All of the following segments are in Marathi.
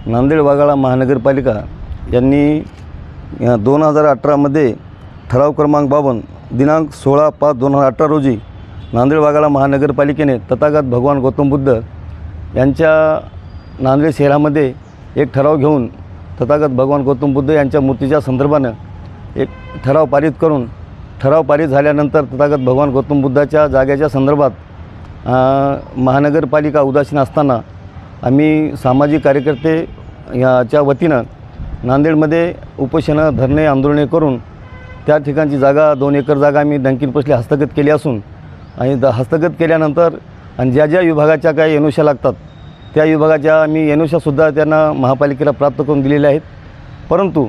नांदेड वाघाळा महानगरपालिका यांनी 2018मध्ये ठराव क्रमांक 52 दिनांक 16/5/2018 रोजी नांदेड वाघाळा महानगरपालिकेने तथागत भगवान गौतम बुद्ध यांच्या नांदेड शहरामध्ये एक ठराव घेऊन तथागत भगवान गौतम बुद्ध यांच्या मूर्तीच्या संदर्भानं एक ठराव पारित करून ठराव पारित झाल्यानंतर तथागत भगवान गौतम बुद्धाच्या जागेच्या संदर्भात महानगरपालिका उदासीन असताना आम्ही सामाजिक कार्यकर्ते याच्या वतीनं नांदेडमध्ये उपोषणं धरणे आंदोलने करून त्या ठिकाणची जागा 2 एकर जागा आम्ही डंकीनपसले हस्तगत केली असून आणि हस्तगत केल्यानंतर आणि ज्या ज्या विभागाच्या काही एनओशा लागतात त्या विभागाच्या आम्ही एनओशासुद्धा त्यांना महापालिकेला प्राप्त करून दिलेल्या आहेत। परंतु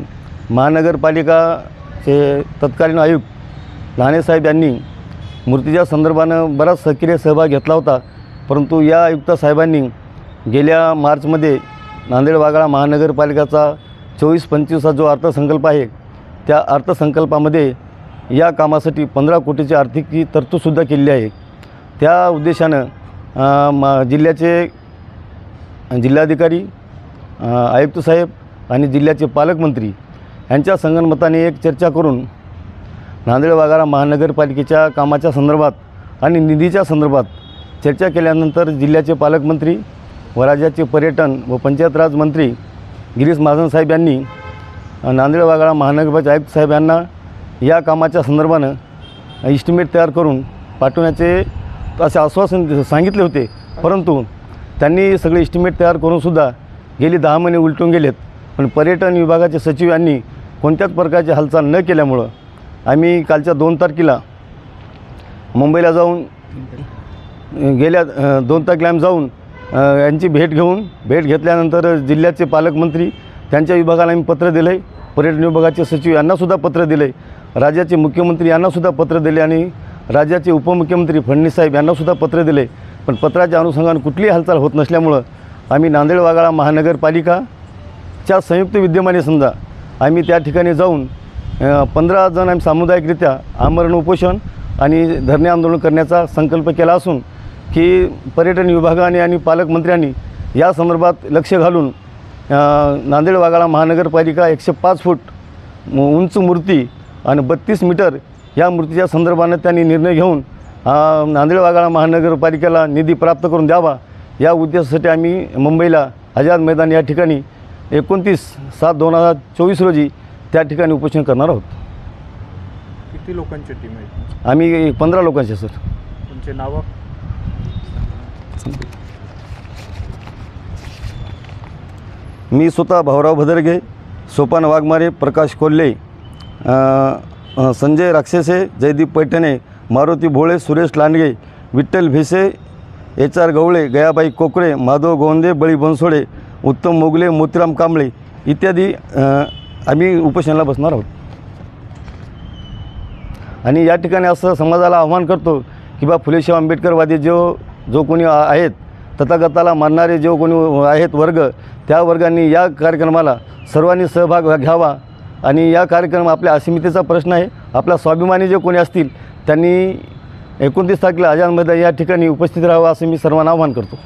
महानगरपालिकाचे तत्कालीन आयुक्त लहानेसाहेब यांनी मूर्तीच्या संदर्भानं बराच सक्रिय सहभाग घेतला होता, परंतु या आयुक्त साहेबांनी गेल्या मार्चमध्ये नांदेड वाघाळा महानगरपालिकाचा 24-25 जो अर्थसंकल्प आहे त्या अर्थसंकल्पामध्ये या कामासाठी 15 कोटीची आर्थिक तरतूदसुद्धा केलेली आहे। त्या उद्देशानं जिल्ह्याचे जिल्हाधिकारी आयुक्त साहेब आणि जिल्ह्याचे पालकमंत्री यांच्या संगनमताने एक चर्चा करून नांदेड वाघाळा महानगरपालिकेच्या कामाच्या संदर्भात आणि निधीच्या संदर्भात चर्चा केल्यानंतर जिल्ह्याचे पालकमंत्री व राज्याचे पर्यटन व पंचायत राज मंत्री गिरीश महाजन साहेब यांनी नांदेड वाघाळा महानगरपालिका आयुक्त साहेब यांना या कामाच्या संदर्भानं इस्टिमेट तयार करून पाठवण्याचे असे आश्वासन सांगितले होते, परंतु त्यांनी सगळे इस्टिमेट तयार करूनसुद्धा गेली 10 महिने उलटून गेलेत। पण पर्यटन विभागाचे सचिव यांनी कोणत्याच प्रकारची हालचाल न केल्यामुळं आम्ही कालच्या 2 तारखेला मुंबईला जाऊन गेल्या 2 तारखेला आम्ही जाऊन यांची भेट घेतल्यानंतर जिल्ह्याचे पालकमंत्री त्यांच्या विभागाला आम्ही पत्र दिलं आहे, पर्यटन विभागाचे सचिव यांनासुद्धा पत्र दिलं आहे, राज्याचे मुख्यमंत्री यांनासुद्धा पत्र दिले आणि राज्याचे उपमुख्यमंत्री फडणवीस साहेब यांनासुद्धा पत्र दिले। पण पत्राच्या अनुषंगाने कुठलीही हालचाल होत नसल्यामुळं आम्ही नांदेड वाघाळा महानगरपालिकाच्या संयुक्त विद्यमाने समजा आम्ही त्या ठिकाणी जाऊन 15 जण आम्ही सामुदायिकरित्या आमरण उपोषण आणि धरणे आंदोलन करण्याचा संकल्प केला असून की पर्यटन विभागाने आणि पालकमंत्र्यांनी या संदर्भात लक्ष घालून नांदेड वाघाळा महानगरपालिका 105 फूट उंच मूर्ती आणि 32 मीटर या मूर्तीच्या संदर्भानं त्यांनी निर्णय घेऊन नांदेड वाघाळा महानगरपालिकेला निधी प्राप्त करून द्यावा या उद्देशासाठी आम्ही मुंबईला आझाद मैदान या ठिकाणी 29/7/2024 रोजी त्या ठिकाणी उपोषण करणार आहोत। किती लोकांची टीम आहे? आम्ही 15 लोकांचे सर। तुमचे नाव? मी स्वतः भाऊराव भदरगे, सोपान वाघमारे, प्रकाश कोल्हे, संजय राक्षसे, जयदीप पैठणे, मारुती भोळे, सुरेश लांडगे, विठ्ठल भिसे, HR गवळे, गयाबाई कोकरे, माधव गोंदे, बळी बनसोडे, उत्तम मोगले, मोतीराम कांबळे इत्यादी आम्ही उपोषणाला बसणार आहोत। आणि या ठिकाणी असं समाजाला आव्हान करतो की बा फुलेशाह आंबेडकरवादी जो कोणी आहेत, तथागताला मानणारे जो कोणी आहेत वर्ग, त्या वर्गांनी या कार्यक्रमाला सर्वांनी सहभाग घ्यावा आणि या कार्यक्रम आपल्या अस्मितेचा प्रश्न आहे, आपला स्वाभिमानी जे कोणी असतील त्यांनी 29 तारखेला आझाद मैदान या ठिकाणी उपस्थित राहावं असं मी सर्वांना आवाहन करतो।